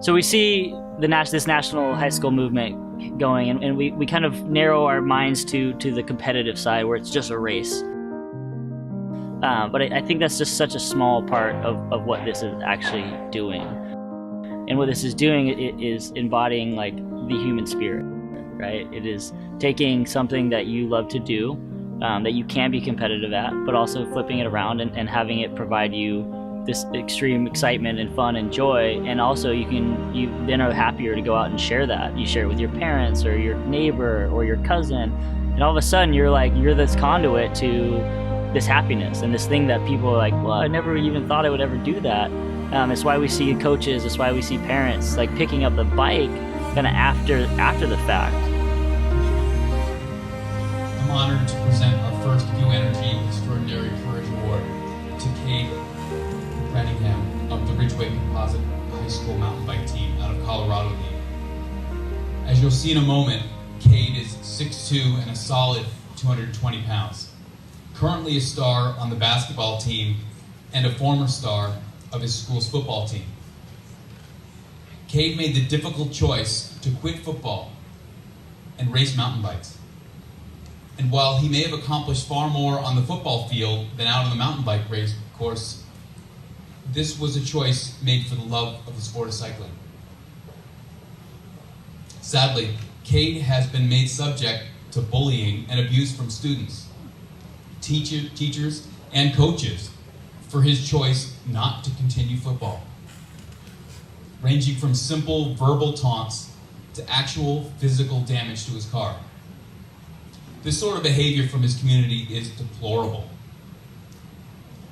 So we see this national high school movement going, and we kind of narrow our minds to the competitive side where it's just a race. But I think that's just such a small part of what this is actually doing. And what this is doing, it is embodying like the human spirit, right? It is taking something that you love to do, that you can be competitive at, but also flipping it around and having it provide you this extreme excitement and fun and joy. And also you then are happier to go out and share that. You share it with your parents or your neighbor or your cousin, and all of a sudden you're this conduit to this happiness and this thing that people are like, well, I never even thought I would ever do that. It's why we see coaches, it's why we see parents like picking up the bike kind of after the fact. I'm honored to present our first New Energy Extraordinary Courage Award to Kade Brantingham of the Ridgeway Composite High School mountain bike team out of Colorado League. As you'll see in a moment, Kade is 6'2" and a solid 220 pounds. Currently a star on the basketball team and a former star of his school's football team. Kade made the difficult choice to quit football and race mountain bikes. And while he may have accomplished far more on the football field than out on the mountain bike race course, this was a choice made for the love of the sport of cycling. Sadly, Kade has been made subject to bullying and abuse from students, teachers, and coaches for his choice not to continue football, ranging from simple verbal taunts to actual physical damage to his car. This sort of behavior from his community is deplorable.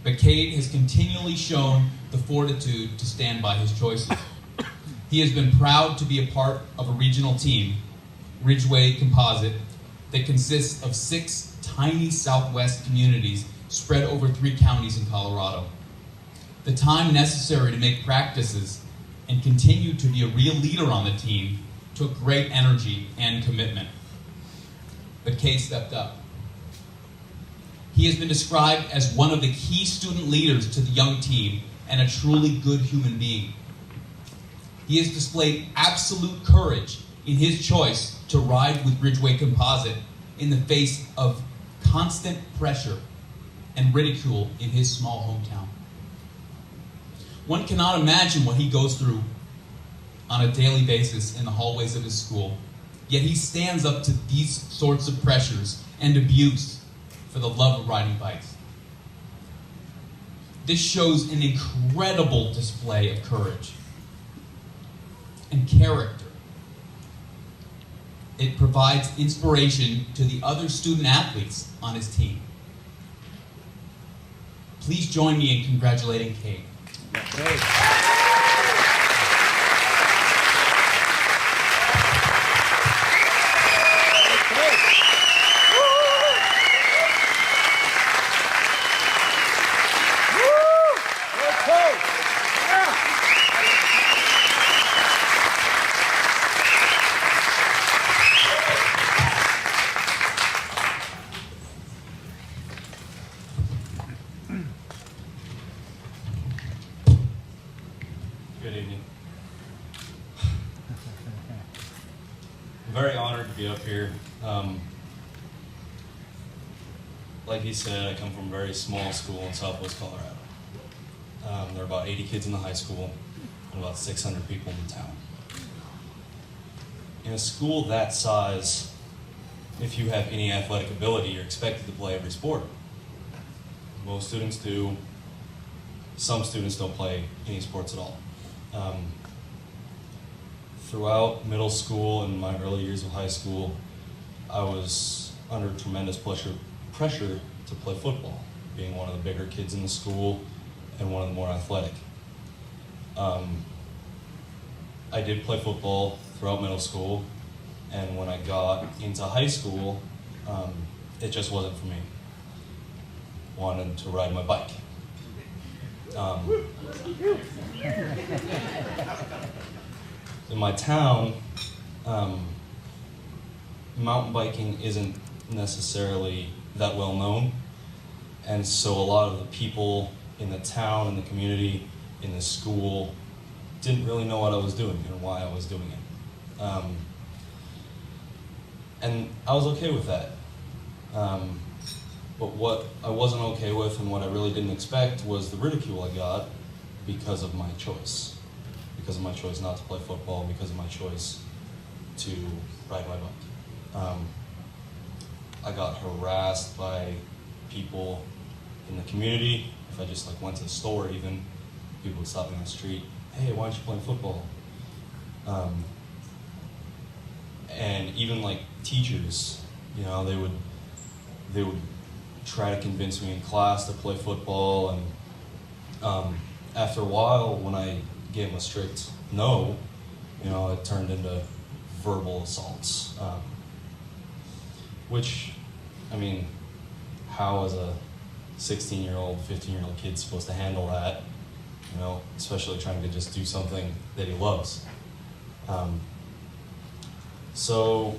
But Kade has continually shown the fortitude to stand by his choices. He has been proud to be a part of a regional team, Ridgeway Composite, that consists of 6 tiny Southwest communities spread over 3 counties in Colorado. The time necessary to make practices and continue to be a real leader on the team took great energy and commitment. But Kade stepped up. He has been described as one of the key student leaders to the young team and a truly good human being. He has displayed absolute courage in his choice to ride with Ridgeway Composite in the face of constant pressure and ridicule in his small hometown. One cannot imagine what he goes through on a daily basis in the hallways of his school, yet he stands up to these sorts of pressures and abuse for the love of riding bikes. This shows an incredible display of courage and character. It provides inspiration to the other student athletes on his team. Please join me in congratulating Kade. Good evening. I'm very honored to be up here. Like he said, I come from a very small school in Southwest Colorado. There are about 80 kids in the high school and about 600 people in the town. In a school that size, if you have any athletic ability, you're expected to play every sport. Most students do. Some students don't play any sports at all. Throughout middle school and my early years of high school, I was under tremendous pressure to play football, being one of the bigger kids in the school and one of the more athletic. I did play football throughout middle school, and when I got into high school, it just wasn't for me. Wanted to ride my bike. In my town, mountain biking isn't necessarily that well known, and so a lot of the people in the town, in the community, in the school, didn't really know what I was doing and why I was doing it. And I was okay with that. But what I wasn't okay with and what I really didn't expect was the ridicule I got because of my choice. Because of my choice not to play football, because of my choice to ride my bike. I got harassed by people in the community. If I just like went to the store even, people would stop me on the street. Hey, why aren't you playing football? And even like teachers, you know, they would try to convince me in class to play football, and after a while, when I gave them a strict no, you know, it turned into verbal assaults, which, I mean, how is a 16-year-old, 15-year-old kid supposed to handle that? You know, especially trying to just do something that he loves. So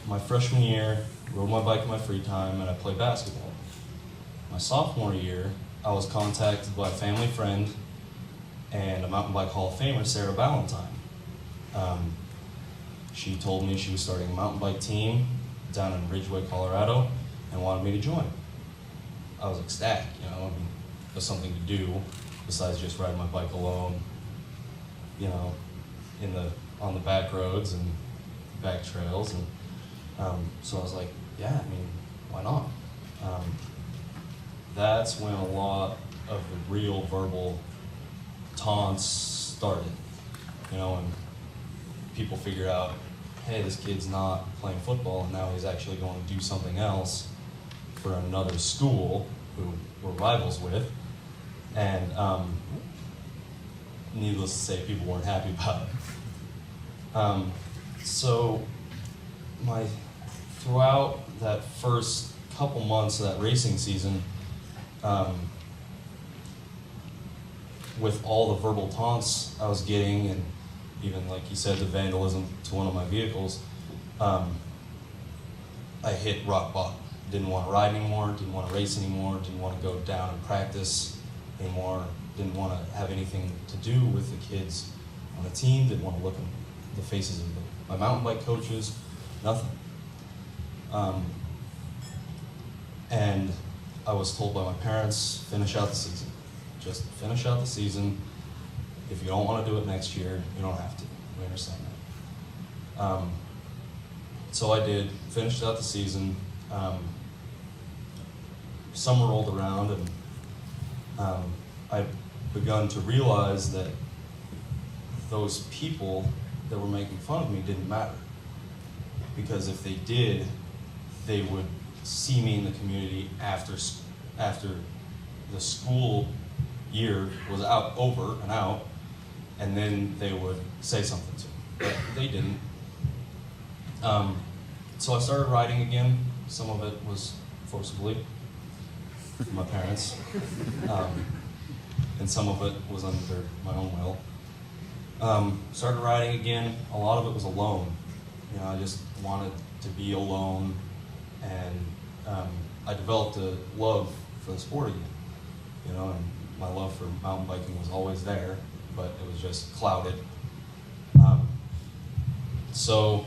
my freshman year, rode my bike in my free time, and I played basketball. My sophomore year, I was contacted by a family friend and a mountain bike Hall of Famer, Sarah Ballantyne. She told me she was starting a mountain bike team down in Ridgeway, Colorado, and wanted me to join. I was ecstatic, you know, I mean, it was something to do besides just riding my bike alone, you know, on the back roads and back trails, and so I was like, yeah, I mean, why not? That's when a lot of the real verbal taunts started, you know, and people figured out, hey, this kid's not playing football, and now he's actually going to do something else for another school who we're rivals with, and needless to say, people weren't happy about it. So throughout that first couple months of that racing season, with all the verbal taunts I was getting, and even like you said, the vandalism to one of my vehicles, I hit rock bottom. Didn't want to ride anymore, didn't want to race anymore, didn't want to go down and practice anymore, didn't want to have anything to do with the kids on the team, didn't want to look in the faces of my mountain bike coaches, nothing. And I was told by my parents, finish out the season. Just finish out the season. If you don't want to do it next year, you don't have to. We understand that. So I did, finished out the season. Summer rolled around, and I begun to realize that those people that were making fun of me didn't matter. Because if they did, they would see me in the community after the school year was over and out, and then they would say something to me. But they didn't. So I started riding again. Some of it was forcibly from my parents, and some of it was under my own will. Started riding again. A lot of it was alone. You know, I just wanted to be alone, and I developed a love for the sport again. You know, and my love for mountain biking was always there, but it was just clouded. So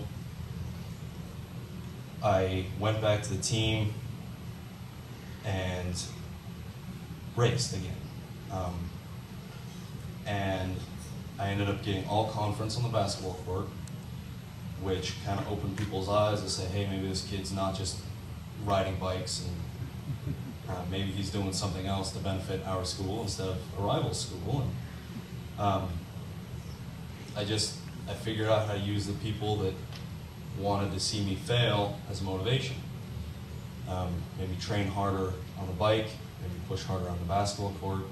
I went back to the team and raced again. And I ended up getting all conference on the basketball court, which kind of opened people's eyes to say, hey, maybe this kid's not just riding bikes, and maybe he's doing something else to benefit our school instead of a rival school. And I figured out how to use the people that wanted to see me fail as motivation. Maybe train harder on the bike, maybe push harder on the basketball court,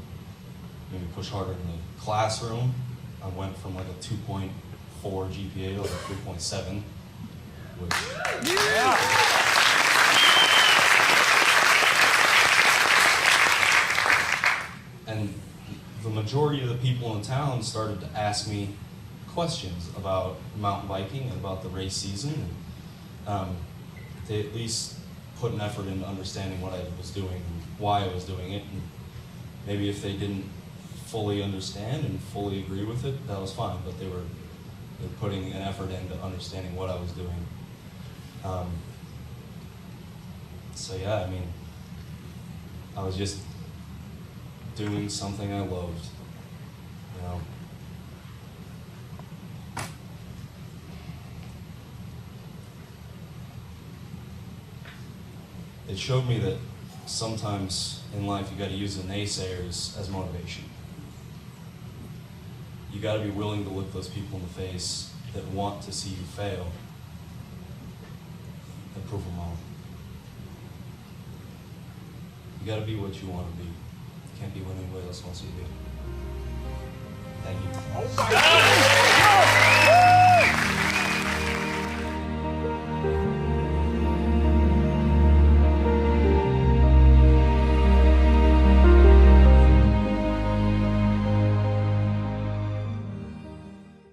maybe push harder in the classroom. I went from like a 2.4 GPA to like a 3.7, which... And the majority of the people in town started to ask me questions about mountain biking and about the race season. And they at least put an effort into understanding what I was doing and why I was doing it. And maybe if they didn't fully understand and fully agree with it, that was fine, but they're putting an effort into understanding what I was doing. So yeah, I mean, I was just doing something I loved, you know. It showed me that sometimes in life you got to use the naysayers as motivation. You got to be willing to look those people in the face that want to see you fail and prove them wrong. You got to be what you want to be. You can't be what anybody else wants you to be. Thank you.